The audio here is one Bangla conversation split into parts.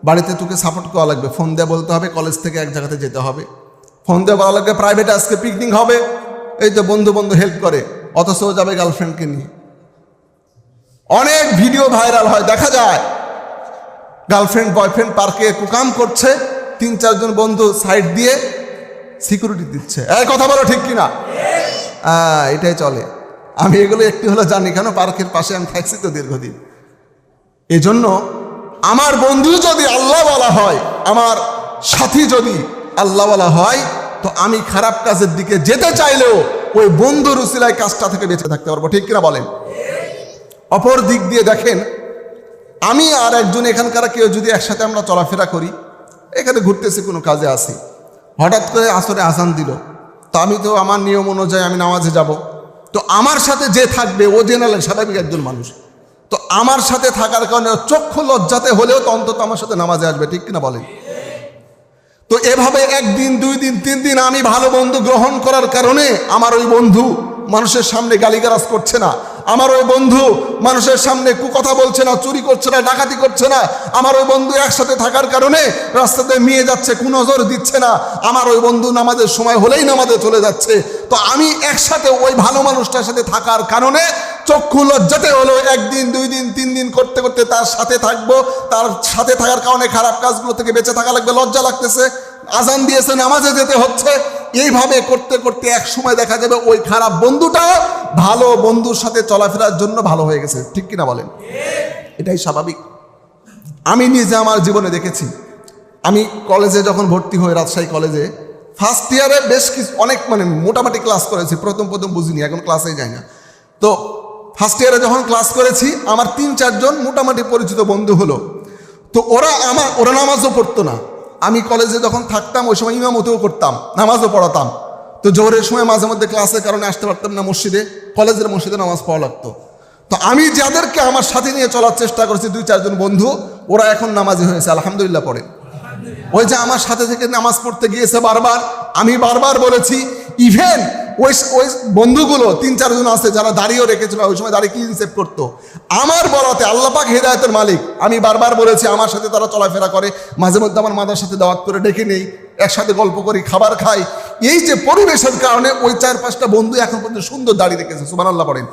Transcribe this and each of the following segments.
বাড়িতে তোকে সাপোর্ট করা লাগবে, ফোন দিয়ে বলতে হবে কলেজ থেকে এক জায়গাতে যেতে হবে, ফোন দিয়ে বলা লাগবে প্রাইভেটে আজকে পিকনিক হবে, এই তো বন্ধু বন্ধু হেল্প করে, অথচ যাবে গার্লফ্রেন্ডকে নিয়ে। অনেক ভিডিও ভাইরাল হয়, দেখা যায় গার্লফ্রেন্ড বয়ফ্রেন্ড পার্কে কুকাম করছে, 3-4 জন বন্ধু সাইড দিয়ে সিকিউরিটি দিচ্ছে। এই কথা বলো ঠিক কিনা? এটাই চলে। আমি এগুলো একটু হলে জানি, কেন পার্কের পাশে আমি থাকছি তো দীর্ঘদিন। এজন্য আমার বন্ধু যদি আল্লাহ বলা হয়, আমার সাথী যদি আল্লাহ বলা হয়, তো আমি খারাপ কাজের দিকে যেতে চাইলেও ওই বন্ধুর উসিলায় কাজটা থেকে বেঁচে থাকতে পারবো, ঠিক কিনা বলেন? অপর দিক দিয়ে দেখেন, আমি আর একজন এখানকার কেউ যদি একসাথে আমরা চলাফেরা করি, এখানে ঘুরতেছি, কোনো কাজে আসি, হঠাৎ করে আসরে আজান দিল, তো আমি তো আমার নিয়ম অনুযায়ী আমি নামাজে যাব, তো আমার সাথে যে থাকবে ও জেনারেল স্বাভাবিক একজন মানুষ, তো আমার সাথে থাকার কারণে চক্ষু লজ্জাতে হলেও তো অন্তত আমার সাথে নামাজে আসবে, ঠিক কিনা বলেন? তো এভাবে 1 দিন 2 দিন 3 দিন আমি ভালো বন্ধু গ্রহণ করার কারণে আমার ওই বন্ধু মানুষের সামনে গালিগালাজ করছে না, আমার ওই বন্ধু মানুষের সামনে কুকথা বলছে না, চুরি করছে না, ডাকাতি করছে না, আমার ওই বন্ধু একসাথে থাকার কারণে রাস্তাতে মেয়ে যাচ্ছে কুনজর দিচ্ছে না, আমার ওই বন্ধু নামাজের সময় হলেই নামাজে চলে যাচ্ছে, তো আমি একসাথে ওই ভালো মানুষটার সাথে থাকার কারণে চক্ষু লজ্জাতে হলো 1 দিন 2 দিন 3 দিন করতে করতে তার সাথে থাকবো, তার সাথে থাকার কারণে খারাপ কাজগুলো থেকে বেঁচে থাকা লাগবে, লজ্জা লাগতেছে, আজান দিয়েছে নামাজে যেতে হচ্ছে, এইভাবে করতে করতে এক সময় দেখা যাবে ওই খারাপ বন্ধুটা ভালো বন্ধুর সাথে চলাফেরার জন্য ভালো হয়ে গেছে, ঠিক কিনা বলেন? এটাই স্বাভাবিক। আমি নিজে আমার জীবনে দেখেছি, আমি কলেজে যখন ভর্তি হই, রাজশাহী কলেজে ফার্স্ট ইয়ারে বেশ কিছু অনেক মোটামুটি ক্লাস করেছি, প্রথম বুঝিনি, এখন ক্লাসেই যাই না। তো ফার্স্ট ইয়ারে যখন ক্লাস করেছি, আমার 3-4 জন মোটামুটি পরিচিত বন্ধু হলো, তো ওরা নামাজও পড়তো না। আমি কলেজে যখন থাকতাম ওই সময় ইমামতিও করতাম, নামাজও পড়াতাম, তো জোহরের সময় মাঝে মধ্যে ক্লাসের কারণে আসতে পারতাম না মসজিদে, কলেজের মসজিদে নামাজ পড়া লাগতো। তো আমি যাদেরকে আমার সাথে নিয়ে চলার চেষ্টা করেছি 2-4 জন বন্ধু, ওরা এখন নামাজি হয়েছে, আলহামদুলিল্লাহ পড়ে। ওই যে আমার সাথে থেকে নামাজ পড়তে গিয়েছে বারবার, আমি বারবার বলেছি, ইভেন ওই বন্ধুগুলো 3-4 জন আছে যারা দাড়িও রেখেছিল, ওই সময় দাড়ি ক্লিন সেভ করতো, আমার বলাতে আল্লাহ পাক হেদায়েতের মালিক, আমি বারবার বলেছি আমার সাথে তারা চলাফেরা করে, মাঝে মধ্যে আমার মাদার সাথে দাওয়াত করে ডেকে নেই, একসাথে গল্প করি, খাবার খাই। এই যে পরিবেশের কারণে ওই 4-5টা বন্ধু এখন পর্যন্ত সুন্দর দাড়ি রেখেছে, সুবহানাল্লাহ পড়েন।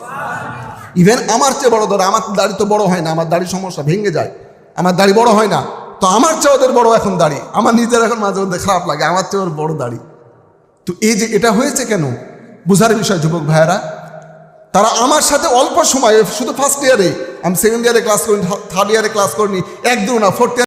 ইভেন আমার চেয়ে বড় ধরে, আমার দাড়ি তো বড় হয় না, আমার দাড়ি সমস্যা, ভেঙে যায়, আমার দাড়ি বড় হয় না, তো আমার চেয়ে ওদের বড় এখন দাড়ি, আমার নিজের এখন মাঝে মধ্যে খারাপ লাগে, আমার চেয়ে ওর বড় দাড়ি। তো এই যে এটা হয়েছে কেন, বুঝার বিষয় যুবক ভাইয়েরা, তারা আমার সাথে অল্প সময়ে, শুধু ফার্স্ট ইয়ারে, আমি সেকেন্ড ইয়ারে ক্লাস করিনি, থার্ড ইয়ারে ক্লাস করিনি, 1-2 না 4th